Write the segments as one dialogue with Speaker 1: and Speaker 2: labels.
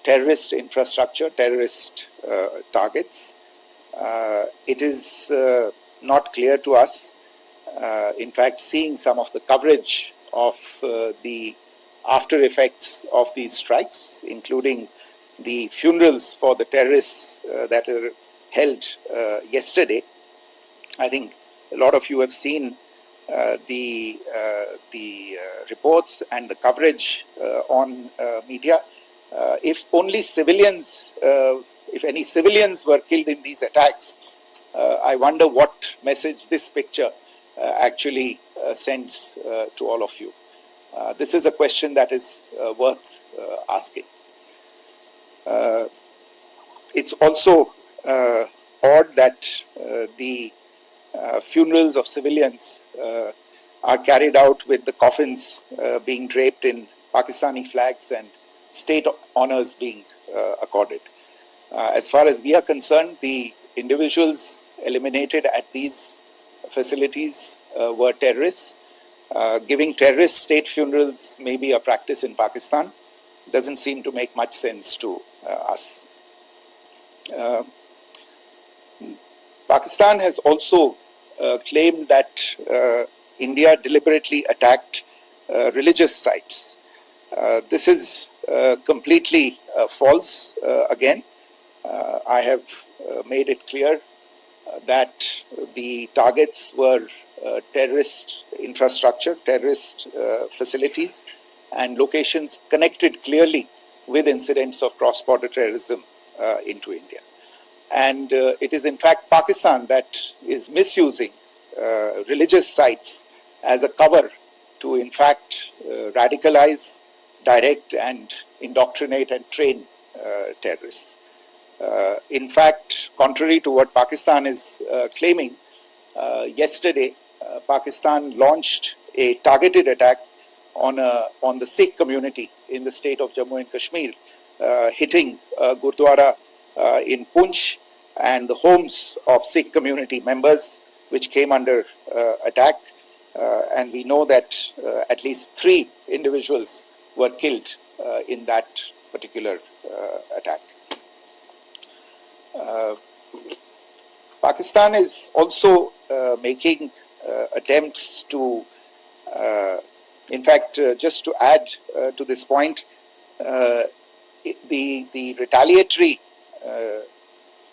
Speaker 1: terrorist infrastructure, terrorist targets. It is not clear to us. In fact, seeing some of the coverage of the after effects of these strikes, including the funerals for the terrorists that were held yesterday. I think a lot of you have seen the reports and the coverage on media. If only civilians, if any civilians were killed in these attacks, I wonder what message this picture actually sends to all of you. This is a question that is worth asking. It's also odd that the funerals of civilians are carried out with the coffins being draped in Pakistani flags and state honors being accorded. As far as we are concerned, the individuals eliminated at these facilities were terrorists. Giving terrorist state funerals may be a practice in Pakistan. Doesn't seem to make much sense to us. Pakistan has also claimed that India deliberately attacked religious sites. This is completely false again. I have made it clear that the targets were terrorist infrastructure, terrorist facilities, and locations connected clearly with incidents of cross-border terrorism into India. And it is in fact Pakistan that is misusing religious sites as a cover to in fact radicalize, direct and indoctrinate and train terrorists. In fact, contrary to what Pakistan is claiming, yesterday Pakistan launched a targeted attack on the Sikh community in the state of Jammu and Kashmir, hitting Gurdwara in Poonch and the homes of Sikh community members which came under attack. And we know that at least 3 individuals were killed in that particular attack. Pakistan is also making attempts to, in fact, just to add to this point, the retaliatory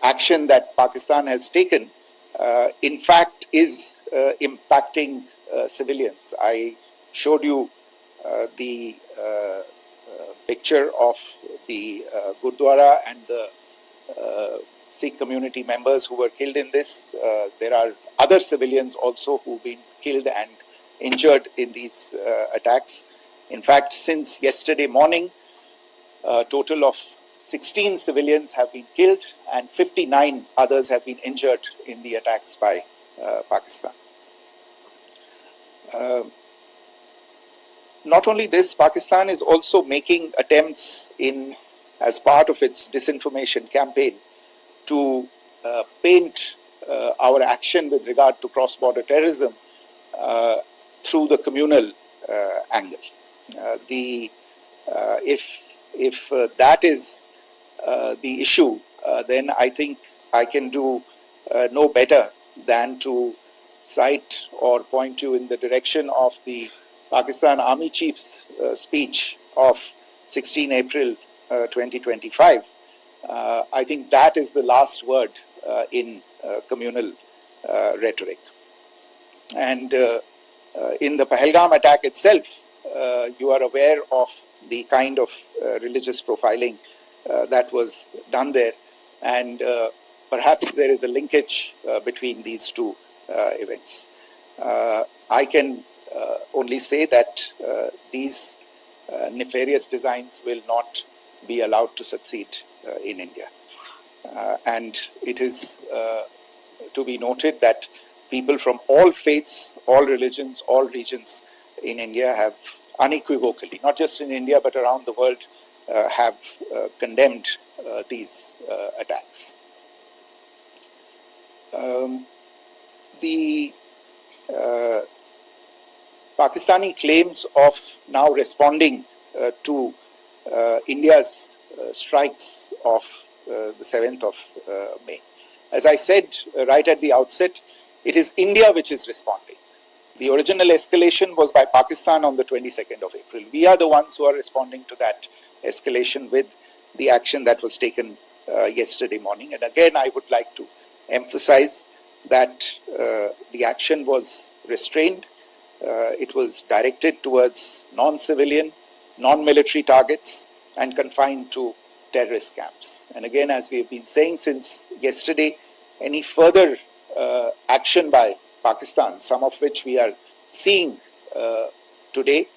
Speaker 1: action that Pakistan has taken, in fact, is impacting civilians. I showed you the picture of the Gurdwara and the Sikh community members who were killed in this. There are other civilians also who've been killed and injured in these attacks. In fact, since yesterday morning, a total of 16 civilians have been killed and 59 others have been injured in the attacks by Pakistan. Not only this, Pakistan is also making attempts as part of its disinformation campaign to paint our action with regard to cross-border terrorism through the communal angle. If that is the issue, then I think I can do no better than to cite or point you in the direction of the Pakistan Army Chief's speech of 16 April 2025. I think that is the last word in communal rhetoric. And in the Pahalgam attack itself, you are aware of the kind of religious profiling that was done there, and perhaps there is a linkage between these two events. I can only say that these nefarious designs will not be allowed to succeed in India. And it is to be noted that people from all faiths, all religions, all regions in India have unequivocally, not just in India but around the world, have condemned these attacks. The Pakistani claims of now responding to India's strikes of the 7th of May. As I said right at the outset, it is India which is responding. The original escalation was by Pakistan on the 22nd of April. We are the ones who are responding to that escalation with the action that was taken yesterday morning. And again, I would like to emphasize that the action was restrained. It was directed towards non-civilian, non-military targets and confined to terrorist camps. And again, as we have been saying since yesterday, any further action by Pakistan, some of which we are seeing today,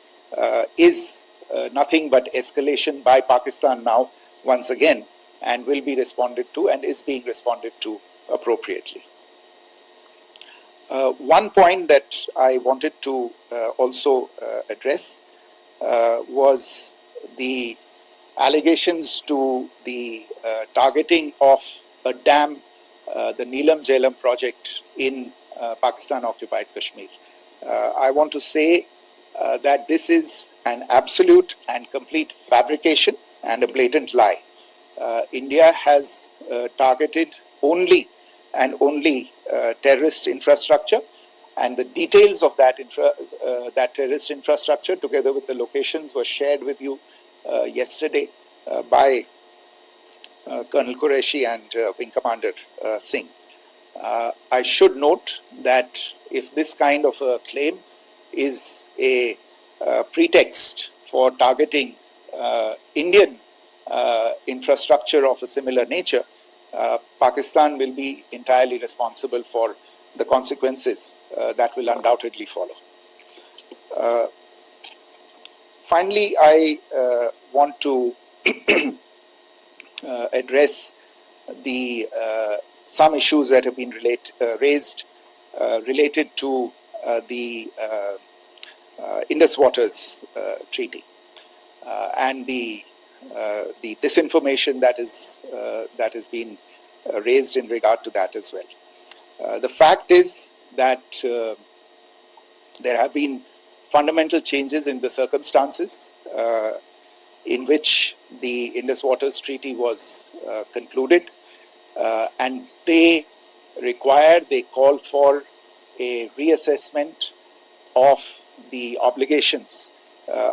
Speaker 1: is nothing but escalation by Pakistan now once again, and will be responded to and is being responded to appropriately. One point that I wanted to also address was the allegations to the targeting of a dam, the Neelam Jhelum project in Pakistan-occupied Kashmir. I want to say that this is an absolute and complete fabrication and a blatant lie. India has targeted only and only terrorist infrastructure, and the details of that terrorist infrastructure, together with the locations, were shared with you yesterday by Colonel Qureshi and Wing Commander Singh. I should note that if this kind of a claim is a pretext for targeting Indian infrastructure of a similar nature, Pakistan will be entirely responsible for the consequences that will undoubtedly follow. Finally, I want to address the some issues that have been raised related to the Indus Waters Treaty and the disinformation that has been raised in regard to that as well. The fact is that there have been fundamental changes in the circumstances in which the Indus Waters Treaty was concluded, and they call for a reassessment of the obligations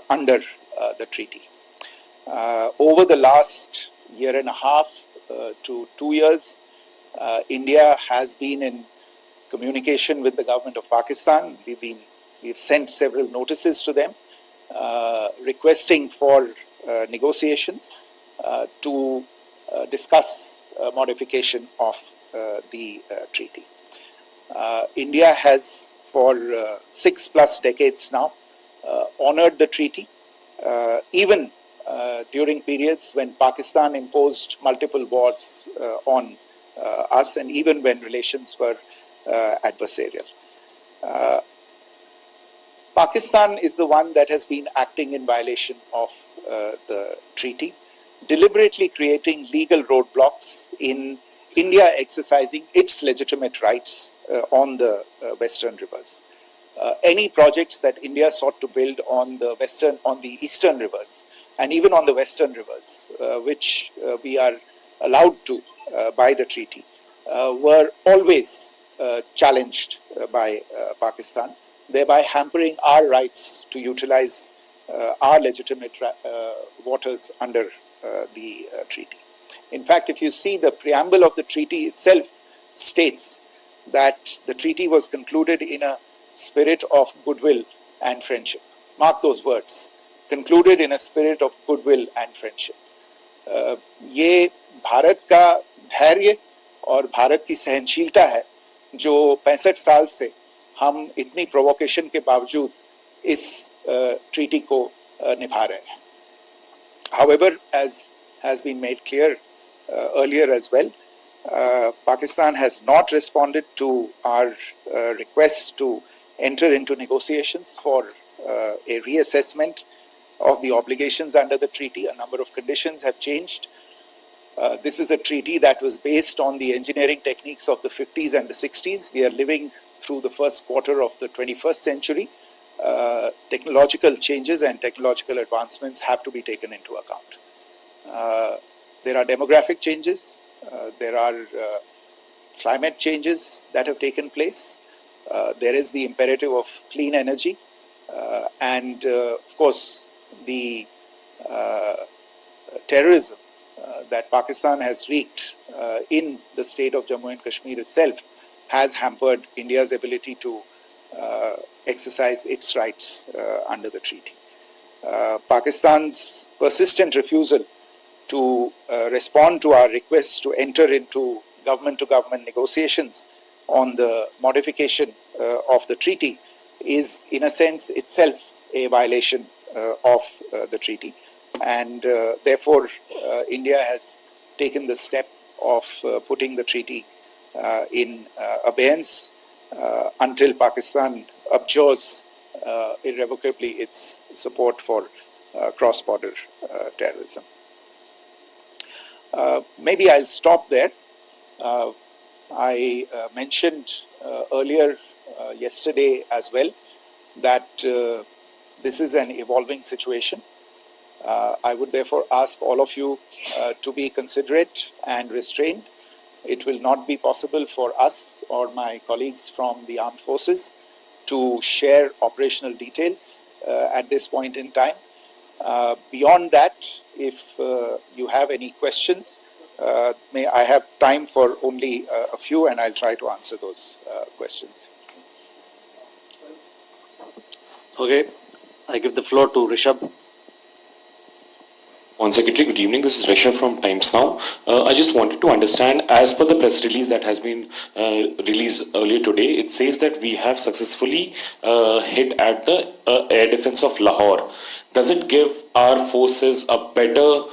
Speaker 1: under the treaty. Over the last year and a half to 2 years, India has been in communication with the government of Pakistan. We've sent several notices to them requesting for negotiations to discuss modification of the treaty. India has for 6+ decades now honored the treaty, even during periods when Pakistan imposed multiple wars on us, and even when relations were adversarial. Pakistan is the one that has been acting in violation of the treaty, deliberately creating legal roadblocks in India exercising its legitimate rights on the western rivers. Any projects that India sought to build on the eastern rivers and even on the western rivers, which we are allowed to by the treaty, were always challenged by Pakistan, thereby hampering our rights to utilize our legitimate waters under the treaty. In fact, if you see, the preamble of the treaty itself states that the treaty was concluded in a spirit of goodwill and friendship. Mark those words, concluded in a spirit of goodwill and friendship. ये भारत का धैर्य और भारत की सहनशीलता है जो 65 साल से हम इतनी प्रोवोकेशन के बावजूद इस ट्रीटी को निभा रहे हैं. However, as has been made clear earlier as well, Pakistan has not responded to our requests to enter into negotiations for a reassessment of the obligations under the treaty. A number of conditions have changed. This is a treaty that was based on the engineering techniques of the 50s and the 60s. We are living through the first quarter of the 21st century. Technological changes and technological advancements have to be taken into account. There are demographic changes, there are climate changes that have taken place. There is the imperative of clean energy, and of course the terrorism that Pakistan has wreaked in the state of Jammu and Kashmir itself has hampered India's ability to exercise its rights under the treaty. Pakistan's persistent refusal to respond to our request to enter into government-to-government negotiations on the modification of the treaty is, in a sense, itself a violation of the treaty. And therefore, India has taken the step of putting the treaty in abeyance until Pakistan abjures irrevocably its support for cross-border terrorism. Maybe I'll stop there. I mentioned earlier yesterday as well that this is an evolving situation. I would therefore ask all of you to be considerate and restrained. It will not be possible for us or my colleagues from the armed forces to share operational details at this point in time. Beyond that, if you have any questions, may I have time for only a few, and I'll try to answer those questions.
Speaker 2: Okay, I give the floor to Rishabh.
Speaker 3: On Secretary, good evening. This is Rishabh from Times Now. I just wanted to understand, as per the press release that has been released earlier today, it says that we have successfully hit at the air defense of Lahore. Does it give our forces a better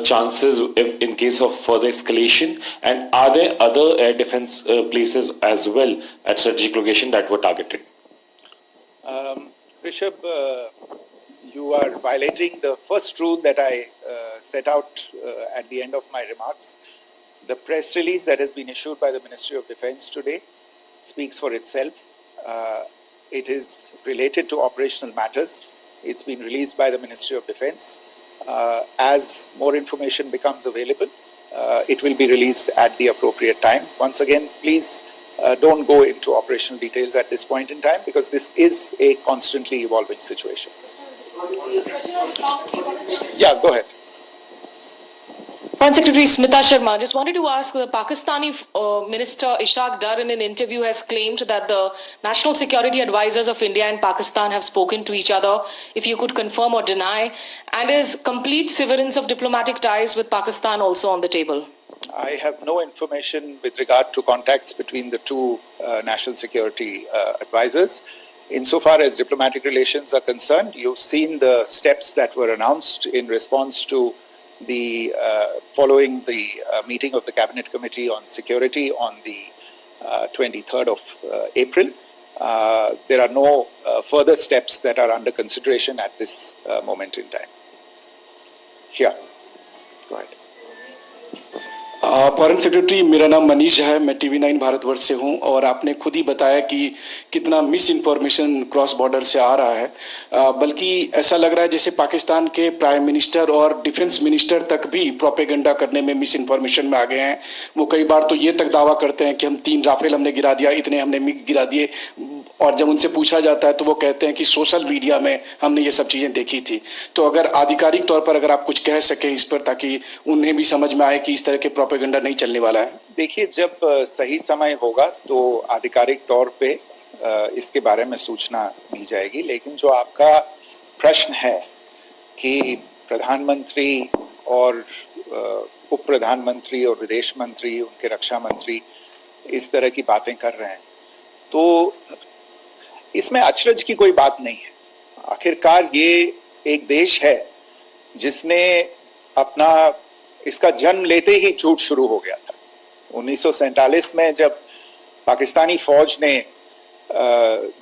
Speaker 3: chances if in case of further escalation? And are there other air defense places as well at strategic location that were targeted?
Speaker 1: Rishabh, you are violating the first rule that I set out at the end of my remarks. The press release that has been issued by the Ministry of Defence today speaks for itself. It is related to operational matters. It's been released by the Ministry of Defence. As more information becomes available, it will be released at the appropriate time. Once again, please don't go into operational details at this point in time, because this is a constantly evolving situation. Yeah, go ahead.
Speaker 4: Foreign Secretary Smita Sharma, just wanted to ask, the Pakistani Minister Ishaq Dar in an interview has claimed that the national security advisors of India and Pakistan have spoken to each other. If you could confirm or deny, and is complete severance of diplomatic ties with Pakistan also on the table?
Speaker 1: I have no information with regard to contacts between the two national security advisors. Insofar as diplomatic relations are concerned, you've seen the steps that were announced in response to the following the meeting of the Cabinet Committee on Security on the 23rd of April. There are no further steps that are under consideration at this moment in time. Here, go ahead.
Speaker 5: Foreign secretary, मेरा नाम मनीष है, मैं TV9 Bharatvarsh से हूं, और आपने खुद ही बताया कि कितना मिस इन्फॉर्मेशन क्रॉस बॉर्डर से आ रहा है, बल्कि ऐसा लग रहा है जैसे पाकिस्तान के प्राइम मिनिस्टर और डिफेंस मिनिस्टर तक भी प्रोपेगेंडा करने में मिस इन्फॉर्मेशन में आ गए हैं। वो कई बार तो ये तक दावा करते हैं कि हम 3 राफेल हमने गिरा दिया, इतने हमने मिग गिरा दिए, और जब उनसे पूछा जाता है तो वो कहते हैं कि सोशल मीडिया में हमने ये सब चीज़ें देखी थी। तो अगर आधिकारिक तौर पर अगर आप कुछ कह सकें इस पर, ताकि उन्हें भी समझ में आए कि इस तरह के प्रोपेगेंडा नहीं चलने वाला है।
Speaker 1: देखिए, जब सही समय होगा तो आधिकारिक तौर पे इसके बारे में सूचना दी जाएगी, लेकिन जो आपका प्रश्न है कि प्रधानमंत्री और उप प्रधानमंत्री और विदेश मंत्री, उनके रक्षा मंत्री इस तरह की बातें कर रहे हैं, तो इसमें अचरज की कोई बात नहीं है। आखिरकार ये एक देश है जिसने अपना इसका जन्म लेते ही झूठ शुरू हो गया था। 1947 में जब पाकिस्तानी फौज ने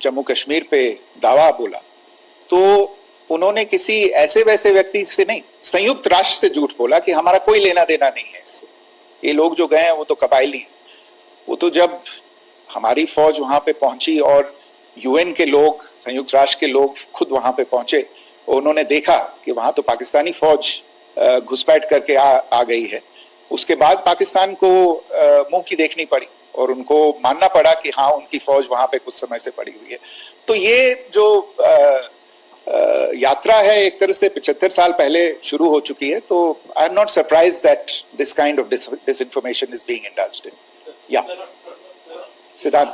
Speaker 1: जम्मू कश्मीर पे दावा बोला, तो उन्होंने किसी ऐसे वैसे व्यक्ति से नहीं, संयुक्त राष्ट्र से झूठ बोला कि हमारा कोई लेना देना नहीं है इससे, ये लोग जो गए हैं वो तो कबायली हैं। वो तो जब हमारी फौज वहां पे पहुंची और यूएन के लोग, संयुक्त राष्ट्र के लोग खुद वहां पे पहुंचे, उन्होंने देखा कि वहां तो पाकिस्तानी फौज घुसपैठ करके आ गई है, उसके बाद पाकिस्तान को मुंह की देखनी पड़ी और उनको मानना पड़ा कि हाँ उनकी फौज वहां पे कुछ समय से पड़ी हुई है। तो ये जो यात्रा है एक तरह से 75 साल पहले शुरू हो चुकी है, तो I am not surprise that this kind of disinformation is being indulged in. Yeah. Siddhant.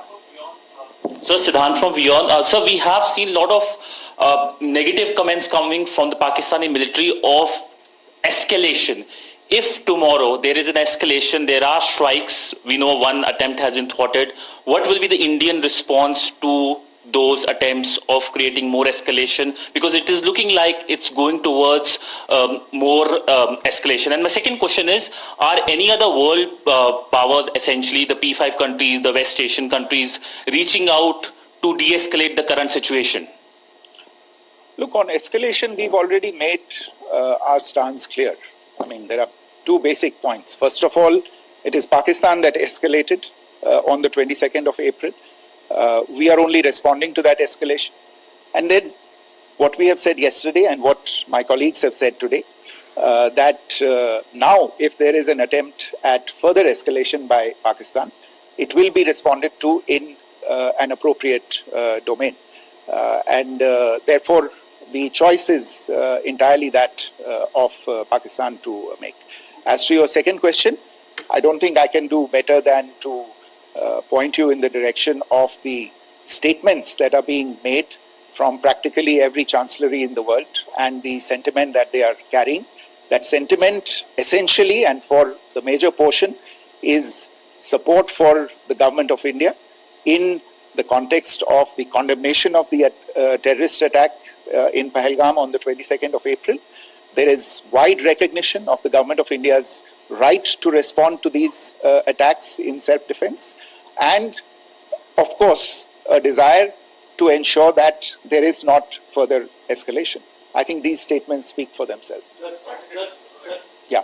Speaker 6: So Siddhant from Beyond. Sir, we have seen a lot of negative comments coming from the Pakistani military of escalation. If tomorrow there is an escalation, there are strikes, we know one attempt has been thwarted, what will be the Indian response to those attempts of creating more escalation? Because it is looking like it's going towards more escalation. And my second question is, are any other world powers, essentially the P5 countries, the West Asian countries, reaching out to de-escalate the current situation?
Speaker 1: Look, on escalation, we've already made our stance clear. I mean, there are two basic points. First of all, it is Pakistan that escalated on the 22nd of April. We are only responding to that escalation. And then what we have said yesterday and what my colleagues have said today, that now if there is an attempt at further escalation by Pakistan, it will be responded to in an appropriate domain. And therefore, the choice is entirely that of Pakistan to make. As to your second question, I don't think I can do better than to point you in the direction of the statements that are being made from practically every chancellery in the world and the sentiment that they are carrying. That sentiment essentially and for the major portion is support for the government of India in the context of the condemnation of the terrorist attack in Pahalgam on the 22nd of April. There is wide recognition of the government of India's right to respond to these attacks in self-defense, and of course a desire to ensure that there is not further escalation. I think these statements speak for themselves. Yeah.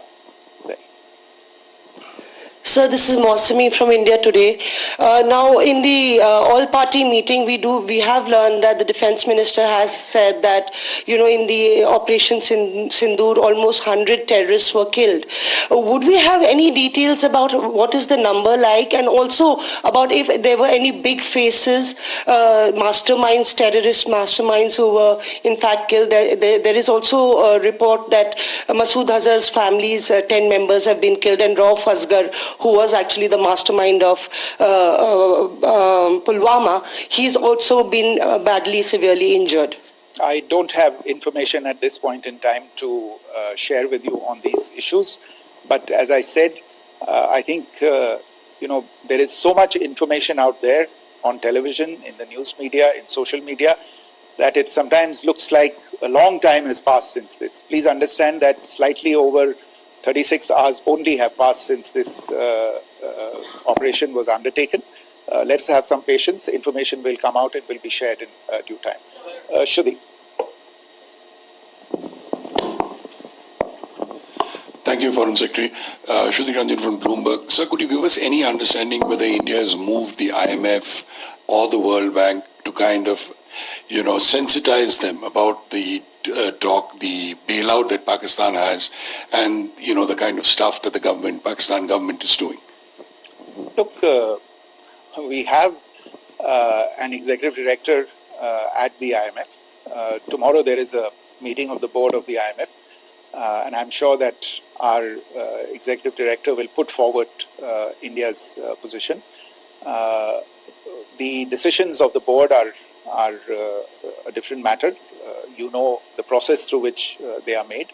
Speaker 7: Sir, this is Mausami from India Today. Now, in the all-party meeting, we have learned that the Defence Minister has said that, in the Operation SIndoor, almost 100 terrorists were killed. Would we have any details about what is the number like, and also about if there were any big faces, masterminds, terrorist masterminds who were in fact killed? There is also a report that Masood Azhar's family's 10 members have been killed, and Rauf Asghar, who was actually the mastermind of Pulwama, he's also been badly, severely injured.
Speaker 1: I don't have information at this point in time to share with you on these issues. But as I said, I think, there is so much information out there on television, in the news media, in social media, that it sometimes looks like a long time has passed since this. Please understand that slightly over 36 hours only have passed since this operation was undertaken. Let's have some patience. Information will come out and will be shared in due time. Shruti.
Speaker 8: Thank you, Foreign Secretary. Shruti Ranjan from Bloomberg. Sir, could you give us any understanding whether India has moved the IMF or the World Bank to kind of, sensitize them about the the bailout that Pakistan has, and the kind of stuff that the Pakistan government is doing?
Speaker 1: Look, we have an executive director at the IMF. Tomorrow there is a meeting of the board of the IMF, and I'm sure that our executive director will put forward India's position. The decisions of the board are a different matter. You know the process through which they are made.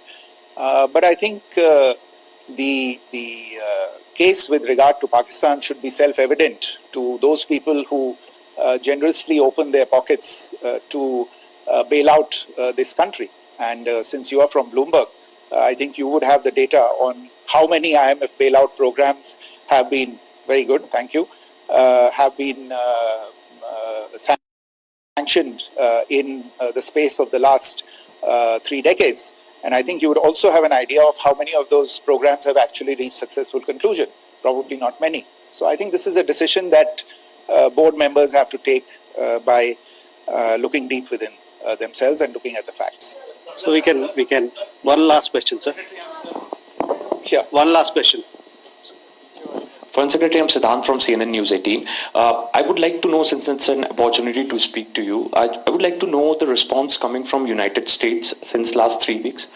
Speaker 1: But I think the case with regard to Pakistan should be self-evident to those people who generously open their pockets to bail out this country. And since you are from Bloomberg, I think you would have the data on how many IMF bailout programs have been, very good, thank you, have been sanctioned in the space of the last 3 decades. And I think you would also have an idea of how many of those programs have actually reached successful conclusion. Probably not many. So I think this is a decision that board members have to take by looking deep within themselves and looking at the facts.
Speaker 2: So we can, one last question, sir. Yeah, one last question.
Speaker 3: Foreign Secretary, I'm Siddhant from CNN News 18. I would like to know, since it's an opportunity to speak to you, I would like to know the response coming from United States since last 3 weeks.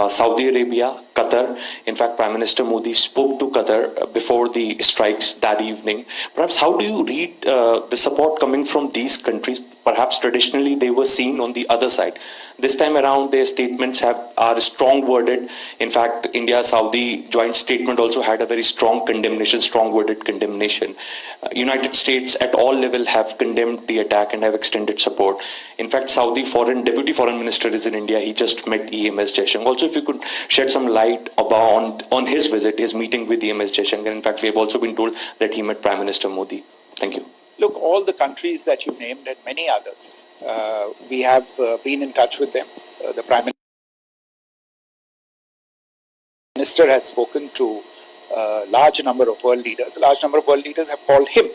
Speaker 3: Saudi Arabia, Qatar. In fact, Prime Minister Modi spoke to Qatar before the strikes that evening. Perhaps how do you read the support coming from these countries? Perhaps traditionally they were seen on the other side. This time around, their statements are strong worded. In fact, India-Saudi joint statement also had a very strong condemnation, strong worded condemnation. United States at all level have condemned the attack and have extended support. In fact, Saudi Deputy Foreign Minister is in India. He just met EMS Jaishankar. Also, if you could shed some light on his visit, his meeting with EMS Jaishankar. In fact, we have also been told that he met Prime Minister Modi. Thank you.
Speaker 1: Look, all the countries that you named and many others, we have been in touch with them. The Prime Minister has spoken to a large number of world leaders. A large number of world leaders have called him,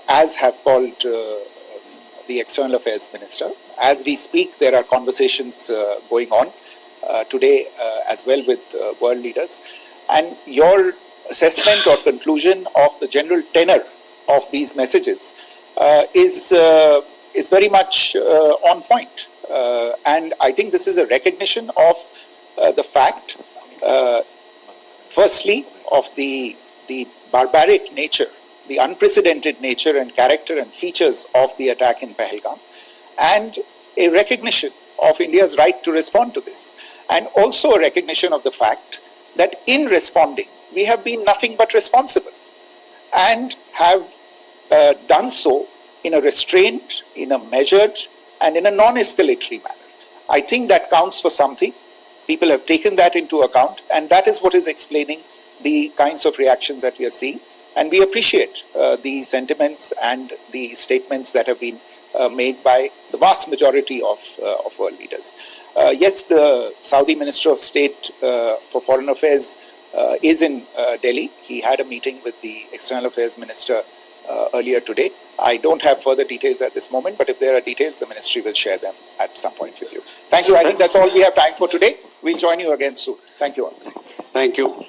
Speaker 1: as have called the External Affairs Minister. As we speak, there are conversations going on today as well with world leaders. And your assessment or conclusion of the general tenor of these messages is very much on point. And I think this is a recognition of the fact, firstly, of the barbaric nature, the unprecedented nature and character and features of the attack in Pahalgam, and a recognition of India's right to respond to this, and also a recognition of the fact that in responding, we have been nothing but responsible, and have done so in a restrained, in a measured, and in a non-escalatory manner. I think that counts for something. People have taken that into account, and that is what is explaining the kinds of reactions that we are seeing. And we appreciate the sentiments and the statements that have been made by the vast majority of world leaders. Yes, the Saudi Minister of State for Foreign Affairs is in Delhi. He had a meeting with the External Affairs Minister earlier today. I don't have further details at this moment, but if there are details, the ministry will share them at some point with you. Thank you. I think that's all we have time for today. We'll join you again soon. Thank you all.
Speaker 2: Thank you.